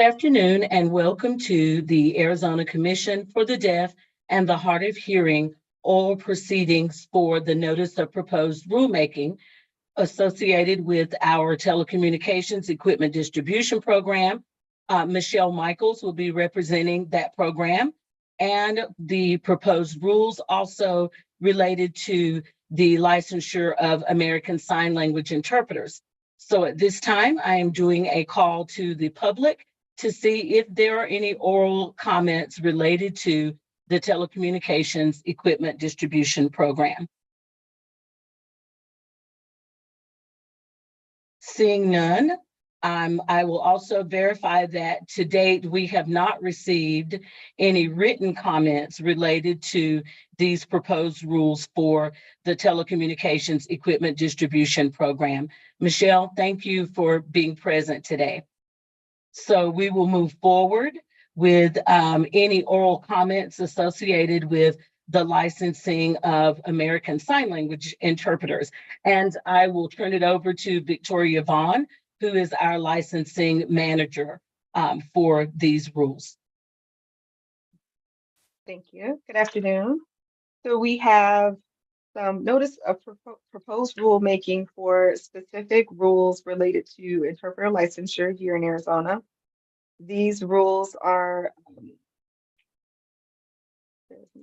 Good afternoon and welcome to the Arizona Commission for the Deaf and the Hard of Hearing oral proceedings for the notice of proposed rulemaking associated with our telecommunications equipment distribution program. Michelle Michaels will be representing that program and the proposed rules also related to the licensure of American Sign Language interpreters. So at this time, I am doing a call to the public to see if there are any oral comments related to the telecommunications equipment distribution program. Seeing none, I will also verify that to date, we have not received any written comments related to these proposed rules for the telecommunications equipment distribution program. Michelle, thank you for being present today. So we will move forward with any oral comments associated with the licensing of American Sign Language interpreters. And I will turn it over to Victoria Vaughn, who is our licensing manager for these rules. Thank you. Good afternoon. So we have some notice of proposed rulemaking for specific rules related to interpreter licensure here in Arizona. These rules are,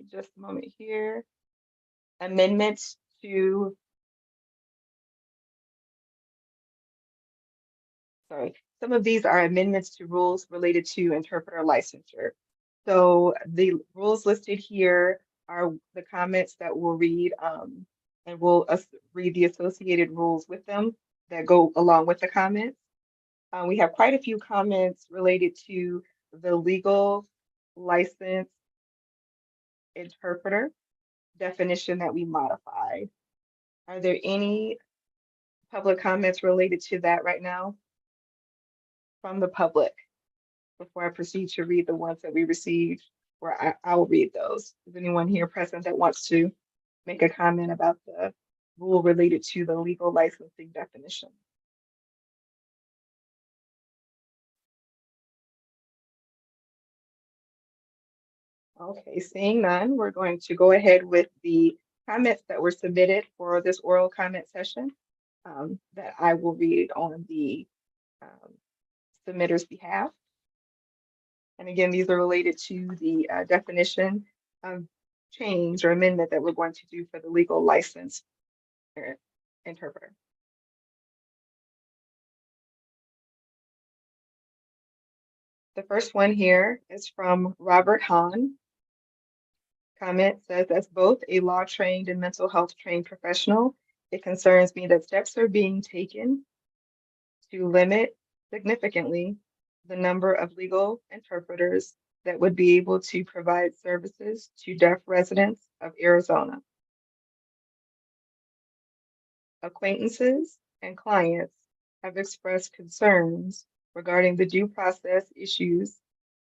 just a moment here, amendments to, some of these are amendments to rules related to interpreter licensure. So the rules listed here are the comments that we'll read, and we'll read the associated rules with them that go along with the comments. We have quite a few comments related to the legal license interpreter definition that we modified. Are there any public comments related to that right now from the public before I proceed to read the ones that we received, or I'll read those? Is anyone here present that wants to make a comment about the rule related to the legal licensing definition? Okay, seeing none, we're going to go ahead with the comments that were submitted for this oral comment session that I will read on the submitter's behalf. And again, these are related to the definition of change or amendment that we're going to do for the legal license interpreter. The first one here is from Robert Hahn. Comment says, as both a law trained and mental health trained professional, it concerns me that steps are being taken to limit significantly the number of legal interpreters that would be able to provide services to deaf residents of Arizona. Acquaintances and clients have expressed concerns regarding the due process issues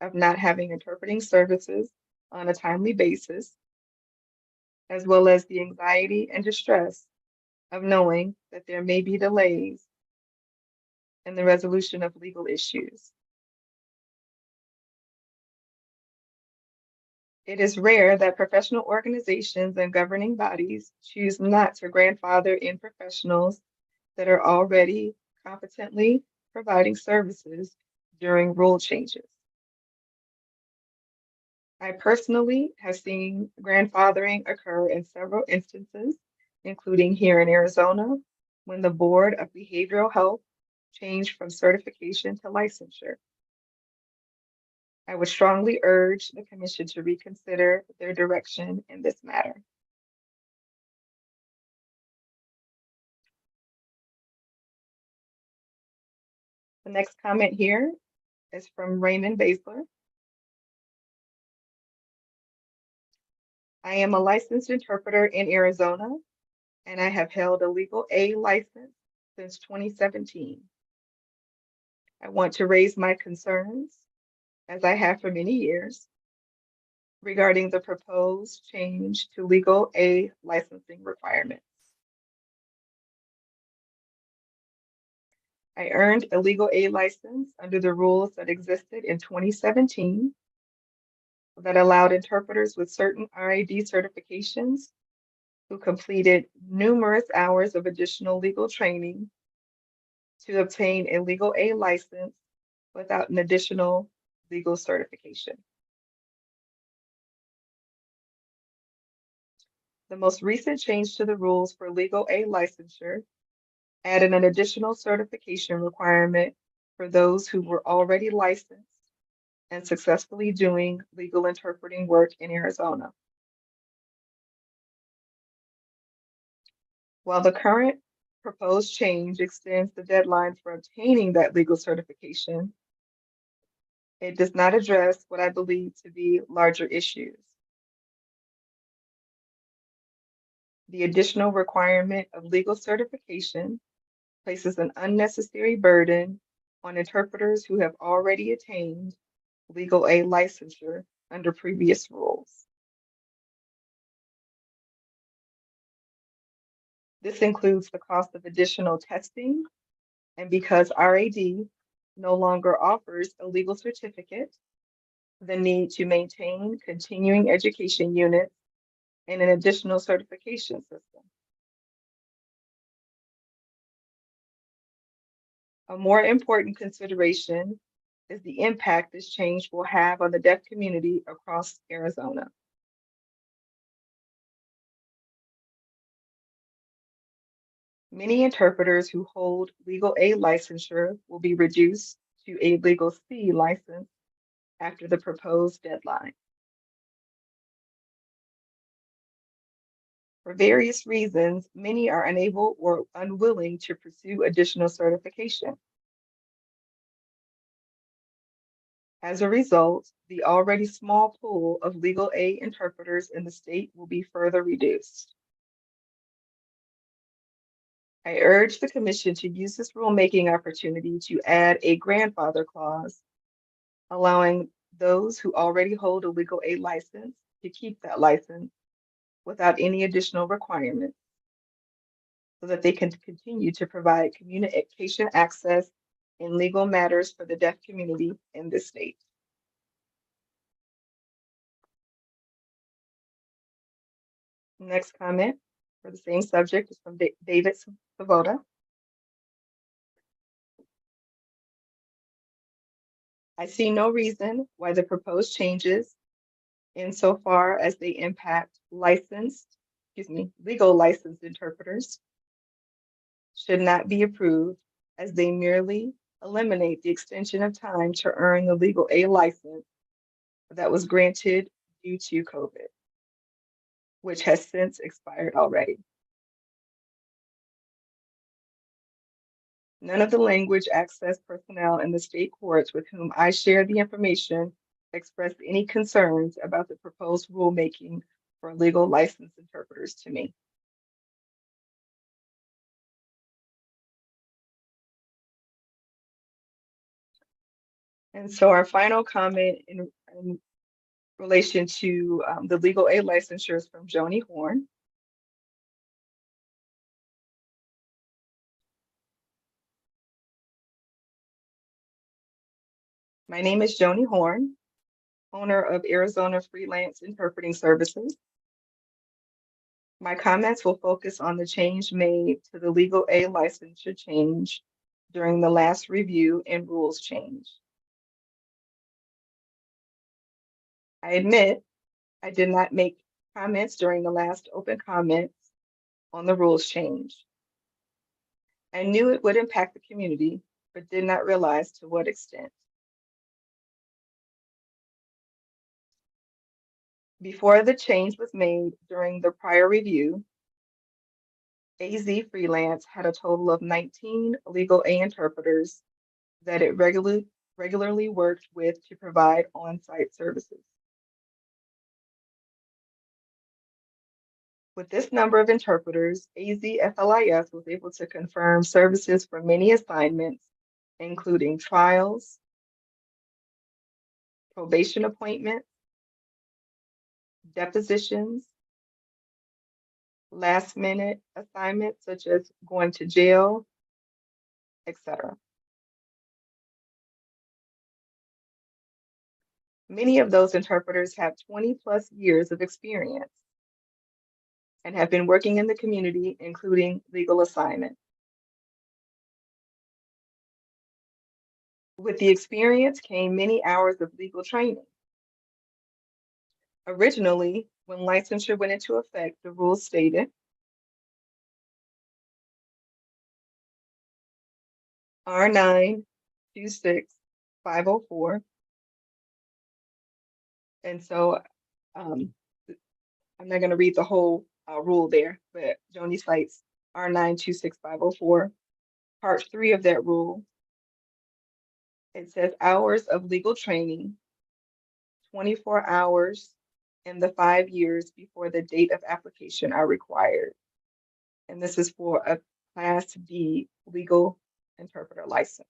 of not having interpreting services on a timely basis, as well as the anxiety and distress of knowing that there may be delays in the resolution of legal issues. It is rare that professional organizations and governing bodies choose not to grandfather in professionals that are already competently providing services during rule changes. I personally have seen grandfathering occur in several instances, including here in Arizona, when the Board of Behavioral Health changed from certification to licensure. I would strongly urge the Commission to reconsider their direction in this matter. The next comment here is from Raymond Basler. I am a licensed interpreter in Arizona, and I have held a legal A license since 2017. I want to raise my concerns, as I have for many years, regarding the proposed change to legal A licensing requirements. I earned a legal aid license under the rules that existed in 2017 that allowed interpreters with certain RAD certifications who completed numerous hours of additional legal training to obtain a legal aid license without an additional legal certification. The most recent change to the rules for legal aid licensure added an additional certification requirement for those who were already licensed and successfully doing legal interpreting work in Arizona. While the current proposed change extends the deadline for obtaining that legal certification, it does not address what I believe to be larger issues. The additional requirement of legal certification places an unnecessary burden on interpreters who have already attained legal aid licensure under previous rules. This includes the cost of additional testing, and because RAD no longer offers a legal certificate, the need to maintain continuing education units and an additional certification system. A more important consideration is the impact this change will have on the deaf community across Arizona. Many interpreters who hold legal aid licensure will be reduced to a legal C license after the proposed deadline. For various reasons, many are unable or unwilling to pursue additional certification. As a result, the already small pool of legal aid interpreters in the state will be further reduced. I urge the Commission to use this rulemaking opportunity to add a grandfather clause, allowing those who already hold a legal aid license to keep that license without any additional requirements, so that they can continue to provide communication access in legal matters for the deaf community in this state. Next comment for the same subject is from David Savoda. I see no reason why the proposed changes, insofar as they impact legal licensed interpreters, should not be approved, as they merely eliminate the extension of time to earn the legal aid license that was granted due to COVID, which has since expired already. None of the language access personnel in the state courts with whom I share the information expressed any concerns about the proposed rulemaking for legal licensed interpreters to me. And so our final comment in relation to the legal aid licensure is from Joni Horn. My name is Joni Horn, owner of Arizona Freelance Interpreting Services. My comments will focus on the change made to the legal aid licensure change during the last review and rules change. I admit I did not make comments during the last open comments on the rules change. I knew it would impact the community, but did not realize to what extent. Before the change was made during the prior review, AZ Freelance had a total of 19 legal aid interpreters that it regularly worked with to provide on-site services. With this number of interpreters, AZFLIS was able to confirm services for many assignments, including trials, probation appointments, depositions, last-minute assignments such as going to jail, etc. Many of those interpreters have 20+ years of experience and have been working in the community, including legal assignments. With the experience came many hours of legal training. Originally, when licensure went into effect, the rules stated R9-26504. And so I'm not going to read the whole rule there, but Joni cites R9-26504. Part 3 of that rule, it says hours of legal training, 24 hours in the 5 years before the date of application are required. And this is for a Class D legal interpreter license.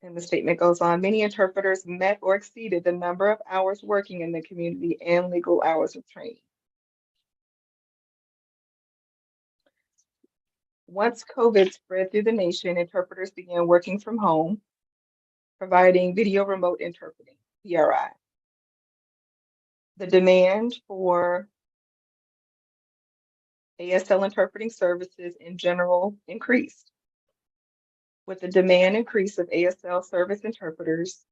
And the statement goes on, many interpreters met or exceeded the number of hours working in the community and legal hours of training. Once COVID spread through the nation, interpreters began working from home, providing video remote interpreting, VRI. The demand for ASL interpreting services in general increased. With the demand increase of ASL service interpreters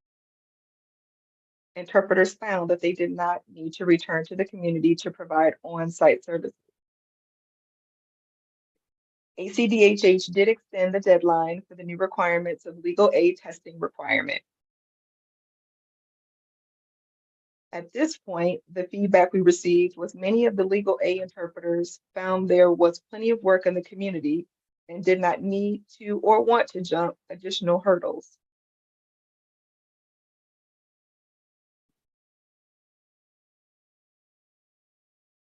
found that they did not need to return to the community to provide on-site services. ACDHH did extend the deadline for the new requirements of legal aid testing requirement. At this point, the feedback we received was many of the legal aid interpreters found there was plenty of work in the community and did not need to or want to jump additional hurdles.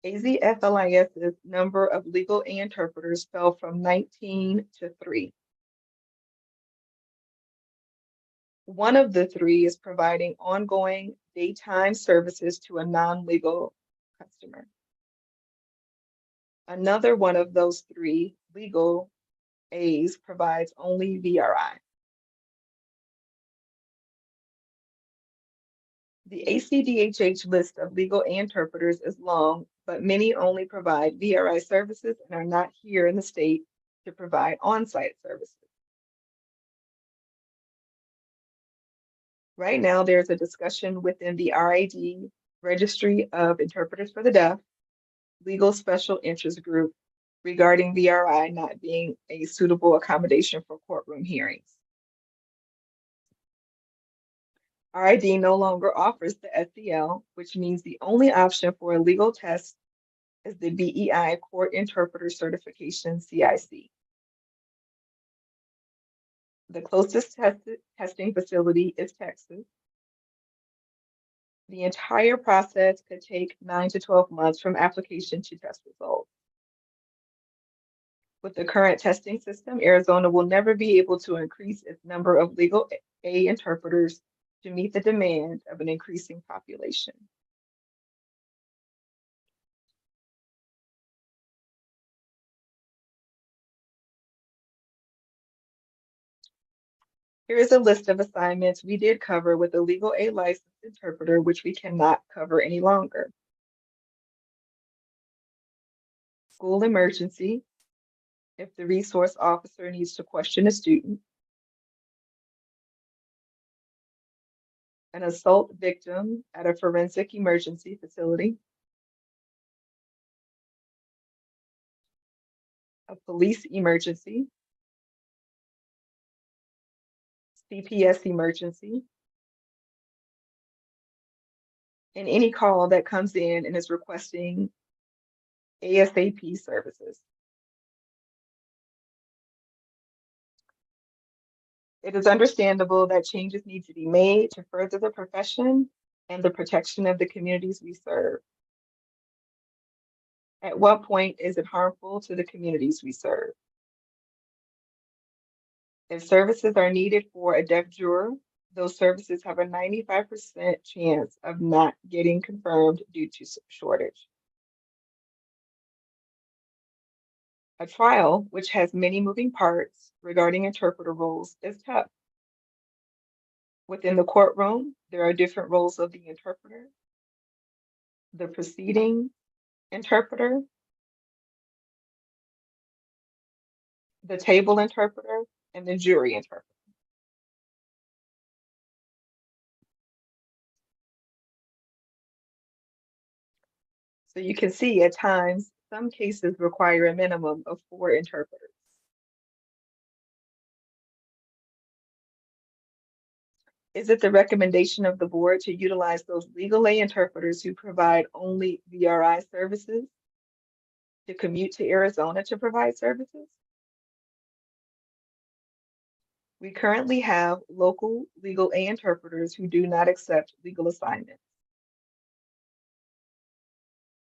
AZFLIS's number of legal aid interpreters fell from 19 to 3. One of the 3 is providing ongoing daytime services to a non-legal customer. Another one of those 3 legal A's provides only VRI. The ACDHH list of legal interpreters is long, but many only provide VRI services and are not here in the state to provide on-site services. Right now, there's a discussion within the RID, Registry of Interpreters for the Deaf, Legal Special Interest Group, regarding VRI not being a suitable accommodation for courtroom hearings. RID no longer offers the SEL, which means the only option for a legal test is the BEI Court Interpreter Certification, CIC. The closest testing facility is Texas. The entire process could take 9 to 12 months from application to test results. With the current testing system, Arizona will never be able to increase its number of legal aid interpreters to meet the demand of an increasing population. Here is a list of assignments we did cover with a legal aid licensed interpreter, which we cannot cover any longer. School emergency, if the resource officer needs to question a student. An assault victim at a forensic emergency facility. A police emergency. CPS emergency. And any call that comes in and is requesting ASAP services. It is understandable that changes need to be made to further the profession and the protection of the communities we serve. At what point is it harmful to the communities we serve? If services are needed for a deaf juror, those services have a 95% chance of not getting confirmed due to shortage. A trial, which has many moving parts regarding interpreter roles, is tough. Within the courtroom, there are different roles of the interpreter, the proceeding interpreter, the table interpreter, and the jury interpreter. So you can see at times, some cases require a minimum of 4 interpreters. Is it the recommendation of the board to utilize those legal aid interpreters who provide only VRI services to commute to Arizona to provide services? We currently have local legal aid interpreters who do not accept legal assignments.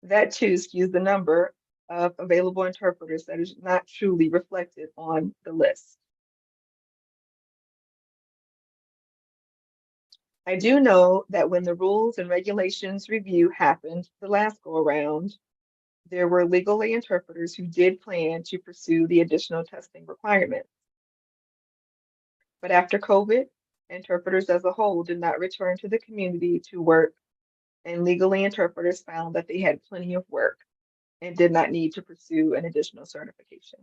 That too skews the number of available interpreters that is not truly reflected on the list. I do know that when the rules and regulations review happened the last go around, there were legal aid interpreters who did plan to pursue the additional testing requirements. But after COVID, interpreters as a whole did not return to the community to work, and legal aid interpreters found that they had plenty of work and did not need to pursue an additional certification.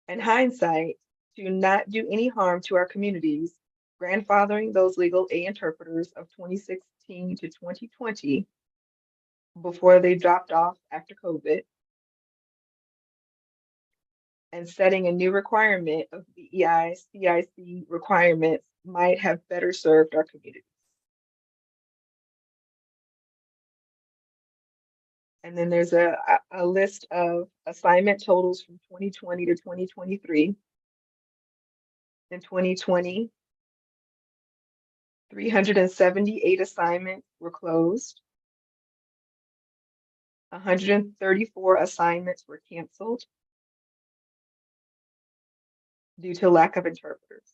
In hindsight, to not do any harm to our communities, grandfathering those legal aid interpreters of 2016 to 2020 before they dropped off after COVID, and setting a new requirement of BEI CIC requirements might have better served our communities. And then there's a list of assignment totals from 2020 to 2023. In 2020, 378 assignments were closed. 134 assignments were canceled due to lack of interpreters.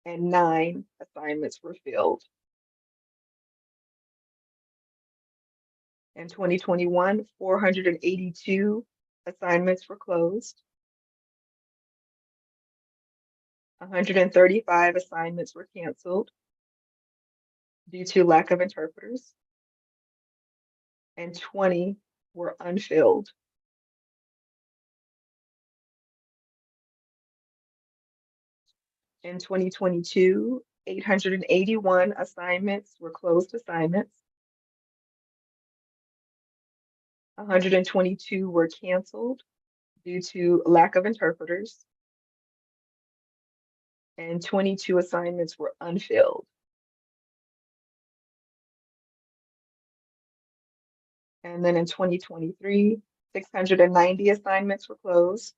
And 9 assignments were filled. In 2021, 482 assignments were closed. 135 assignments were canceled due to lack of interpreters, and 20 were unfilled. In 2022, 881 assignments were closed assignments. 122 were canceled due to lack of interpreters, and 22 assignments were unfilled. And then in 2023, 690 assignments were closed.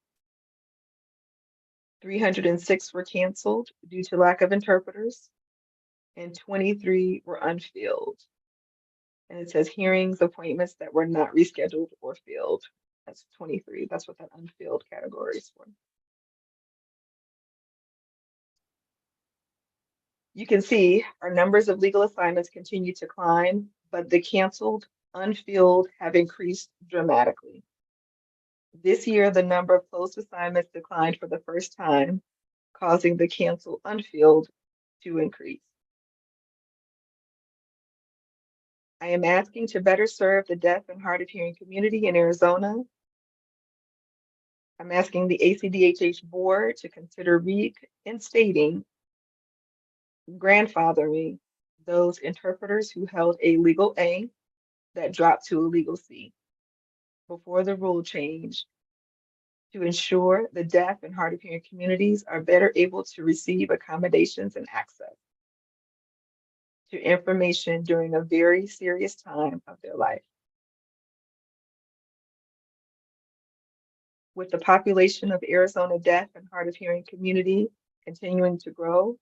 306 were canceled due to lack of interpreters, and 23 were unfilled. And it says hearings, appointments that were not rescheduled or filled. That's 23. That's what that unfilled category is for. You can see our numbers of legal assignments continue to climb, but the canceled, unfilled have increased dramatically. This year, the number of closed assignments declined for the first time, causing the canceled, unfilled to increase. I am asking to better serve the deaf and hard of hearing community in Arizona. I'm asking the ACDHH board to consider reinstating, grandfathering those interpreters who held a legal A that dropped to a legal C before the rule change, to ensure the deaf and hard of hearing communities are better able to receive accommodations and access to information during a very serious time of their life. With the population of Arizona deaf and hard of hearing community continuing to grow,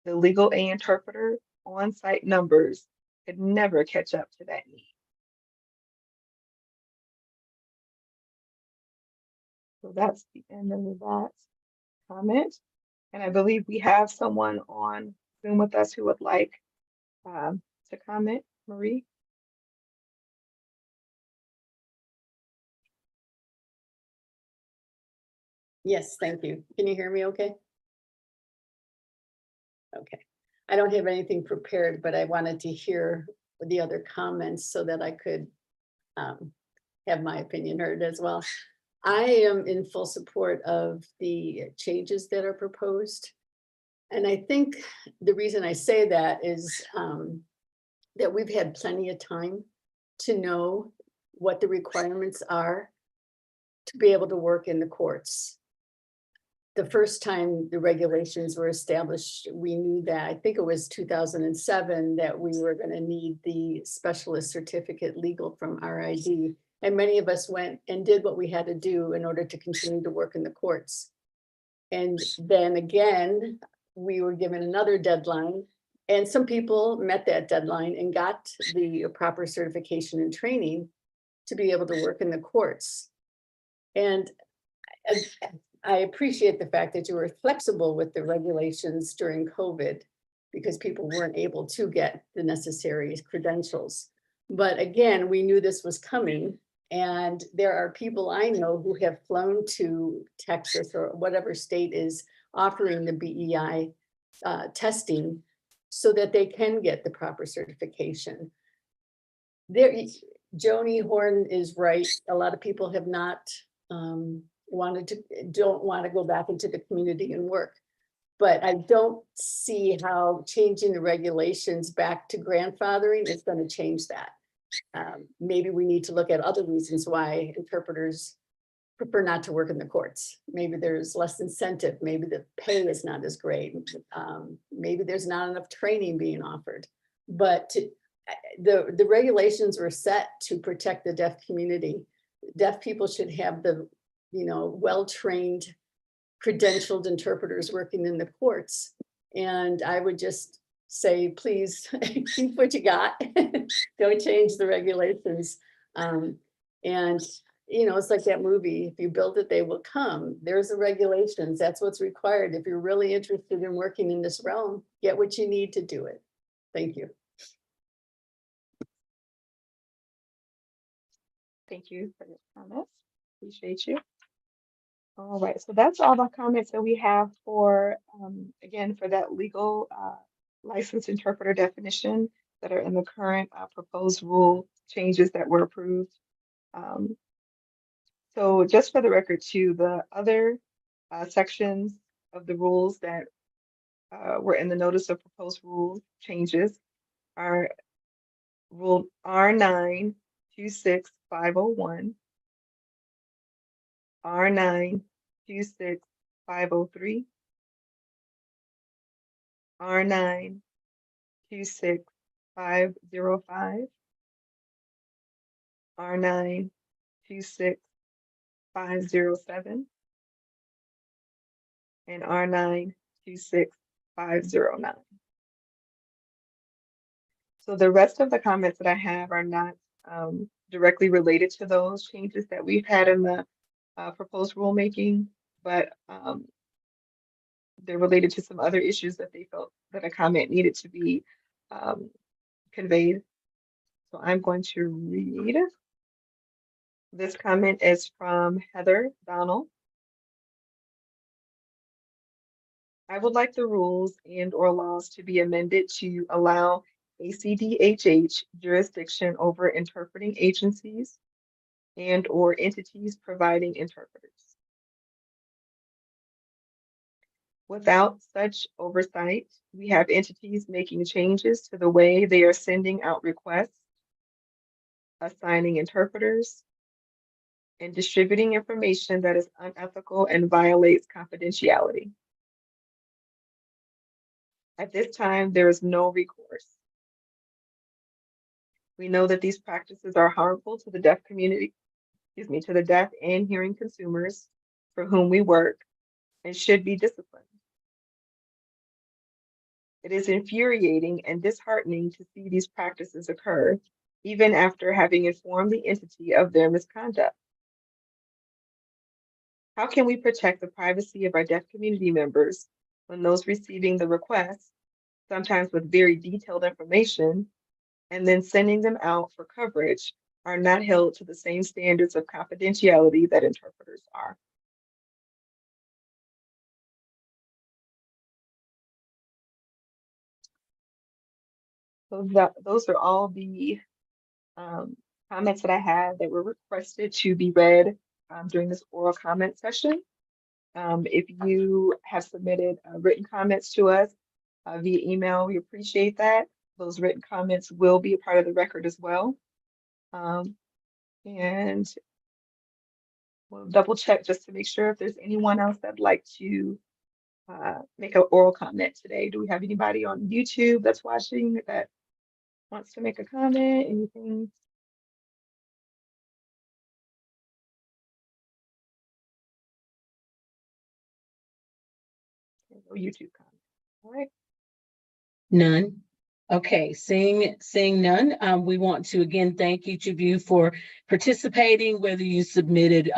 the legal aid interpreter on-site numbers could never catch up to that need. So that's the end of that comment. And I believe we have someone on Zoom with us who would like to comment. Marie? Yes, thank you. Can you hear me okay? Okay. I don't have anything prepared, but I wanted to hear the other comments so that I could have my opinion heard as well. I am in full support of the changes that are proposed. And I think the reason I say that is that we've had plenty of time to know what the requirements are to be able to work in the courts. The first time the regulations were established, we knew that, I think it was 2007, that we were going to need the specialist certificate legal from RID. And many of us went and did what we had to do in order to continue to work in the courts. And then again, we were given another deadline, and some people met that deadline and got the proper certification and training to be able to work in the courts. And I appreciate the fact that you were flexible with the regulations during COVID, because people weren't able to get the necessary credentials. But again, we knew this was coming. And there are people I know who have flown to Texas or whatever state is offering the BEI testing so that they can get the proper certification. Joni Horn is right. A lot of people have not don't want to go back into the community and work. But I don't see how changing the regulations back to grandfathering is going to change that. Maybe we need to look at other reasons why interpreters prefer not to work in the courts. Maybe there's less incentive. Maybe the pay is not as great. Maybe there's not enough training being offered. But the regulations were set to protect the deaf community. Deaf people should have the well-trained, credentialed interpreters working in the courts. And I would just say, please keep what you got. Don't change the regulations. And it's like that movie, if you build it, they will come. There's the regulations. That's what's required. If you're really interested in working in this realm, get what you need to do it. Thank you. Thank you for your comments. Appreciate you. All right, so that's all the comments that we have for, again, for that legal licensed interpreter definition that are in the current proposed rule changes that were approved. So just for the record too, the other sections of the rules that were in the notice of proposed rule changes are Rule R9 26501, R9 26503, R9 26505, R9 26507, and R9 26509. So the rest of the comments that I have are not directly related to those changes that we've had in the proposed rulemaking, but they're related to some other issues that they felt that a comment needed to be conveyed. So I'm going to read. This comment is from Heather Donnell. I would like the rules and/or laws to be amended to allow ACDHH jurisdiction over interpreting agencies and/or entities providing interpreters. Without such oversight, we have entities making changes to the way they are sending out requests, assigning interpreters, and distributing information that is unethical and violates confidentiality. At this time, there is no recourse. We know that these practices are harmful to the deaf community, to the deaf and hearing consumers for whom we work, and should be disciplined. It is infuriating and disheartening to see these practices occur, even after having informed the entity of their misconduct. How can we protect the privacy of our deaf community members when those receiving the requests, sometimes with very detailed information, and then sending them out for coverage, are not held to the same standards of confidentiality that interpreters are? So those are all the comments that I had that were requested to be read during this oral comment session. If you have submitted written comments to us via email, we appreciate that. Those written comments will be a part of the record as well. And we'll double check just to make sure if there's anyone else that'd like to make an oral comment today. Do we have anybody on YouTube that's watching that wants to make a comment? Anything? No YouTube comment. All right. None. Okay, seeing none, we want to again thank each of you for participating, whether you submitted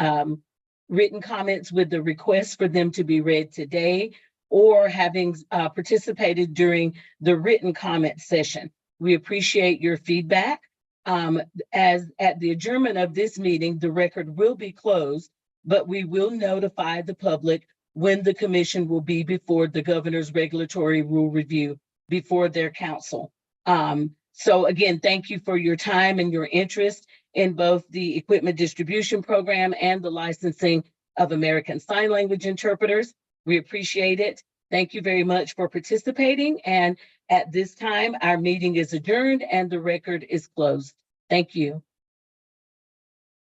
written comments with the request for them to be read today or having participated during the written comment session. We appreciate your feedback. As at the adjournment of this meeting, the record will be closed, but we will notify the public when the commission will be before the governor's regulatory rule review before their council. So again, thank you for your time and your interest in both the equipment distribution program and the licensing of American Sign Language interpreters. We appreciate it. Thank you very much for participating. And at this time, our meeting is adjourned and the record is closed. Thank you.